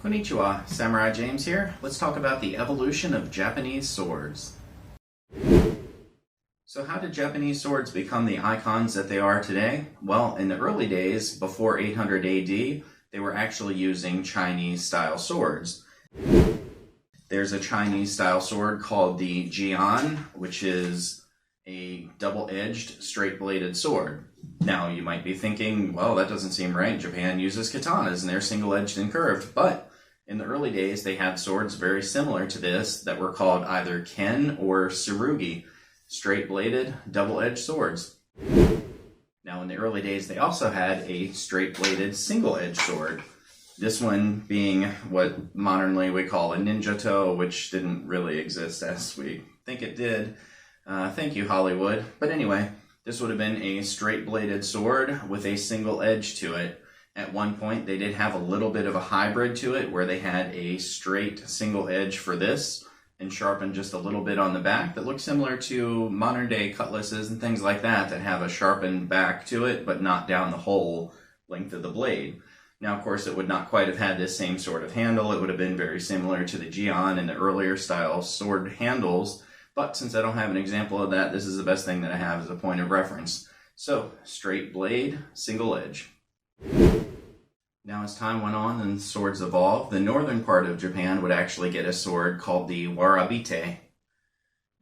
Konnichiwa, Samurai James here. Let's talk about the evolution of Japanese swords. So how did Japanese swords become the icons that they are today? Well, in the early days, before 800 AD, they were actually using Chinese-style swords. There's a Chinese-style sword called the Jian, which is a double-edged, straight-bladed sword. Now, you might be thinking, well, that doesn't seem right. Japan uses katanas, and they're single-edged and curved. But in the early days, they had swords very similar to this that were called either ken or tsurugi, straight-bladed, double-edged swords. Now, in the early days, they also had a straight-bladed, single-edged sword. This one being what modernly we call a ninjato, which didn't really exist as we think it did. Thank you, Hollywood. But anyway, this would have been a straight-bladed sword with a single edge to it. At one point, they did have a little bit of a hybrid to it, where they had a straight single edge for this, and sharpened just a little bit on the back that looks similar to modern-day cutlasses and things like that have a sharpened back to it, but not down the whole length of the blade. Now, of course, it would not quite have had this same sort of handle. It would have been very similar to the Jian and the earlier style sword handles. But since I don't have an example of that, this is the best thing that I have as a point of reference. So, straight blade, single edge. Now, as time went on and swords evolved, the northern part of Japan would actually get a sword called the Warabite,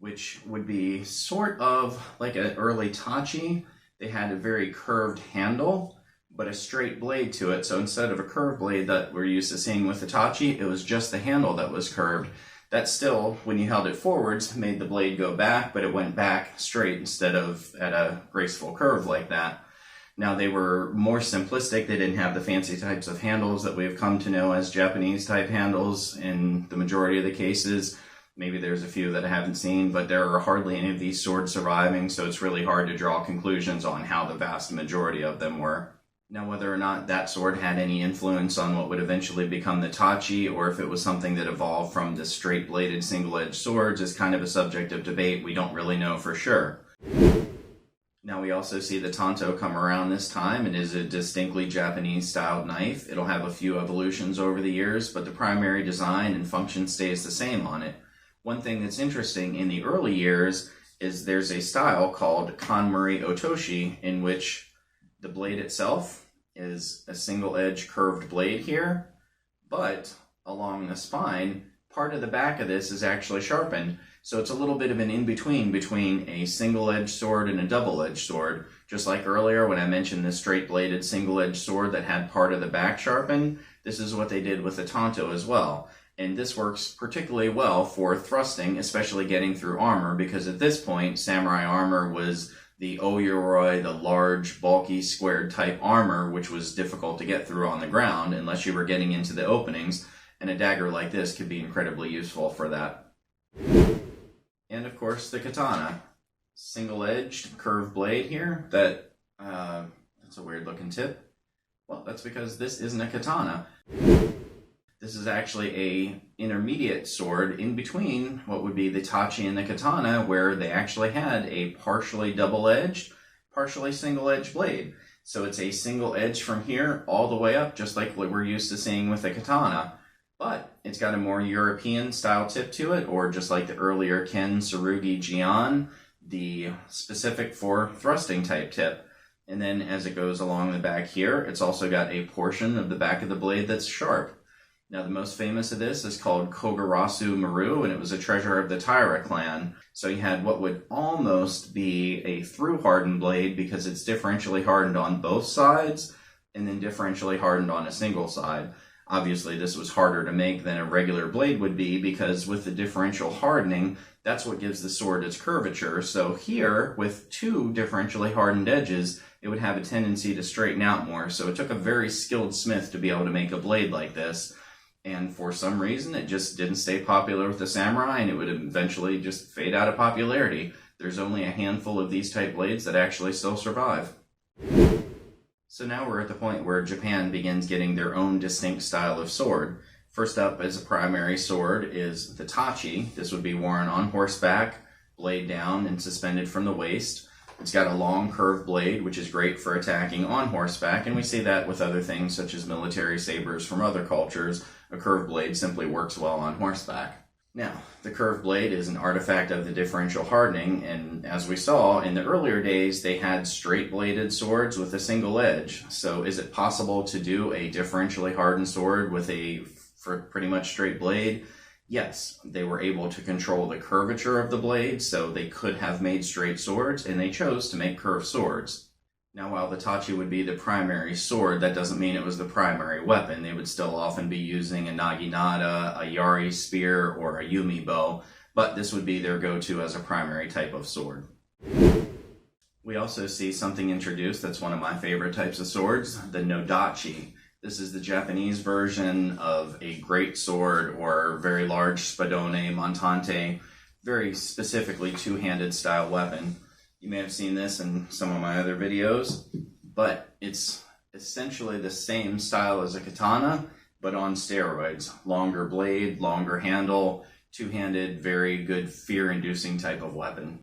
which would be sort of like an early Tachi. They had a very curved handle, but a straight blade to it. So instead of a curved blade that we're used to seeing with the Tachi, it was just the handle that was curved. That still, when you held it forwards, made the blade go back, but it went back straight instead of at a graceful curve like that. Now, they were more simplistic. They didn't have the fancy types of handles that we've come to know as Japanese-type handles in the majority of the cases. Maybe there's a few that I haven't seen, but there are hardly any of these swords surviving, so it's really hard to draw conclusions on how the vast majority of them were. Now, whether or not that sword had any influence on what would eventually become the Tachi, or if it was something that evolved from the straight-bladed, single-edged swords, is kind of a subject of debate. We don't really know for sure. Now, we also see the Tanto come around this time. It is a distinctly Japanese-styled knife. It'll have a few evolutions over the years, but the primary design and function stays the same on it. One thing that's interesting in the early years is there's a style called Kanmuri Otoshi, in which the blade itself is a single-edge curved blade here, but along the spine, part of the back of this is actually sharpened. So it's a little bit of an in-between between a single-edged sword and a double-edged sword. Just like earlier when I mentioned the straight-bladed single-edged sword that had part of the back sharpened, this is what they did with the Tanto as well. And this works particularly well for thrusting, especially getting through armor, because at this point, samurai armor was the oyuroi, the large, bulky, squared type armor, which was difficult to get through on the ground unless you were getting into the openings, and a dagger like this could be incredibly useful for that. And of course, the katana. Single-edged, curved blade here. That's a weird-looking tip. Well, that's because this isn't a katana. This is actually a intermediate sword in between what would be the Tachi and the katana, where they actually had a partially double-edged, partially single-edged blade. So it's a single edge from here all the way up, just like what we're used to seeing with the katana. But it's got a more European-style tip to it, or just like the earlier ken, tsurugi, jian, the specific for thrusting type tip. And then as it goes along the back here, it's also got a portion of the back of the blade that's sharp. Now, the most famous of this is called Kogarasu Maru, and it was a treasure of the Taira clan. So you had what would almost be a through-hardened blade, because it's differentially hardened on both sides, and then differentially hardened on a single side. Obviously, this was harder to make than a regular blade would be, because with the differential hardening, that's what gives the sword its curvature. So here, with two differentially hardened edges, it would have a tendency to straighten out more. So it took a very skilled smith to be able to make a blade like this. And for some reason, it just didn't stay popular with the samurai, and it would eventually just fade out of popularity. There's only a handful of these type blades that actually still survive. So now we're at the point where Japan begins getting their own distinct style of sword. First up as a primary sword is the Tachi. This would be worn on horseback, blade down and suspended from the waist. It's got a long curved blade, which is great for attacking on horseback, and we see that with other things such as military sabers from other cultures, a curved blade simply works well on horseback. Now, the curved blade is an artifact of the differential hardening, and as we saw, in the earlier days, they had straight-bladed swords with a single edge. So is it possible to do a differentially hardened sword with a pretty much straight blade? Yes, they were able to control the curvature of the blade, so they could have made straight swords, and they chose to make curved swords. Now, while the Tachi would be the primary sword, that doesn't mean it was the primary weapon. They would still often be using a naginata, a yari spear, or a yumi bow, but this would be their go-to as a primary type of sword. We also see something introduced that's one of my favorite types of swords, the Nodachi. This is the Japanese version of a great sword or very large spadone montante, very specifically two-handed style weapon. You may have seen this in some of my other videos, but it's essentially the same style as a katana, but on steroids. Longer blade, longer handle, two-handed, very good fear-inducing type of weapon.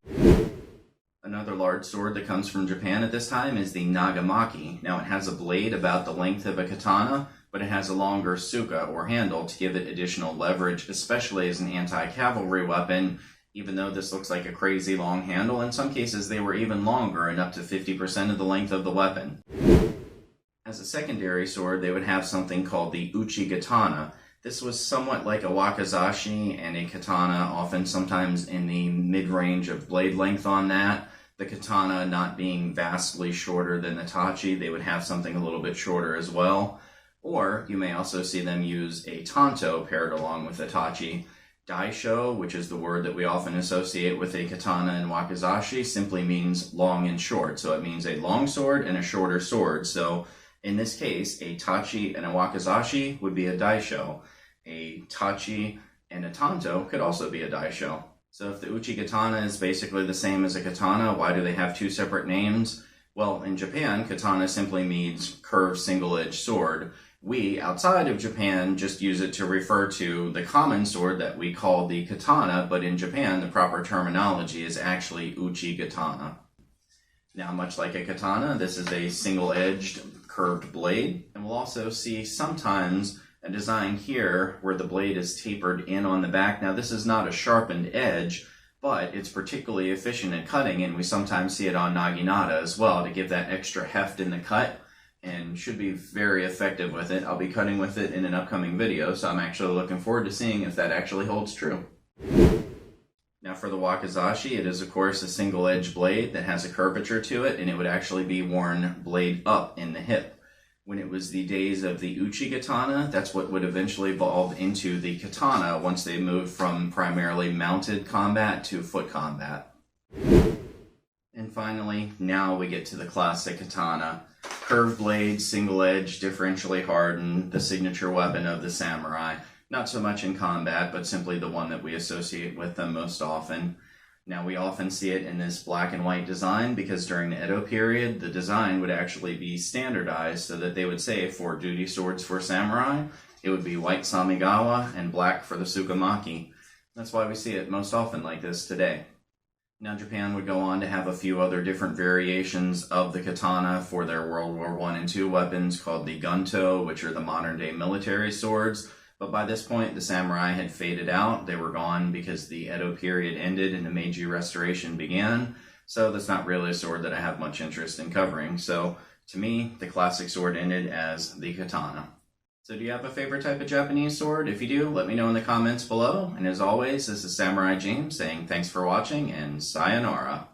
Another large sword that comes from Japan at this time is the Nagamaki. Now it has a blade about the length of a katana, but it has a longer suka or handle to give it additional leverage, especially as an anti-cavalry weapon. Even though this looks like a crazy long handle, in some cases they were even longer and up to 50% of the length of the weapon. As a secondary sword, they would have something called the Uchigatana. This was somewhat like a Wakizashi and a katana, often sometimes in the mid-range of blade length on that. The katana not being vastly shorter than the Tachi, they would have something a little bit shorter as well. Or you may also see them use a Tanto paired along with the Tachi. Daisho, which is the word that we often associate with a katana and wakizashi, simply means long and short. So it means a long sword and a shorter sword. So in this case, a tachi and a wakizashi would be a daisho. A tachi and a tanto could also be a daisho. So if the Uchigatana is basically the same as a katana, why do they have two separate names? Well, in Japan, katana simply means curved single-edged sword. We, outside of Japan, just use it to refer to the common sword that we call the katana, but in Japan, the proper terminology is actually Uchigatana. Now, much like a katana, this is a single-edged curved blade, and we'll also see sometimes a design here where the blade is tapered in on the back. Now, this is not a sharpened edge, but it's particularly efficient at cutting, and we sometimes see it on naginata as well to give that extra heft in the cut, and should be very effective with it. I'll be cutting with it in an upcoming video, so I'm actually looking forward to seeing if that actually holds true. Now for the wakizashi, it is of course a single-edged blade that has a curvature to it, and it would actually be worn blade up in the hip. When it was the days of the Uchigatana, that's what would eventually evolve into the katana once they moved from primarily mounted combat to foot combat. And finally, now we get to the classic katana. Curved blade, single-edged, differentially hardened, the signature weapon of the samurai. Not so much in combat, but simply the one that we associate with them most often. Now, we often see it in this black and white design because during the Edo period, the design would actually be standardized so that they would say for duty swords for samurai, it would be white samigawa and black for the tsukamaki. That's why we see it most often like this today. Now, Japan would go on to have a few other different variations of the katana for their World War I and II weapons called the gunto, which are the modern-day military swords. But by this point, the samurai had faded out. They were gone because the Edo period ended and the Meiji Restoration began. So that's not really a sword that I have much interest in covering. So to me, the classic sword ended as the katana. So do you have a favorite type of Japanese sword? If you do, let me know in the comments below. And as always, this is Samurai James saying thanks for watching and sayonara.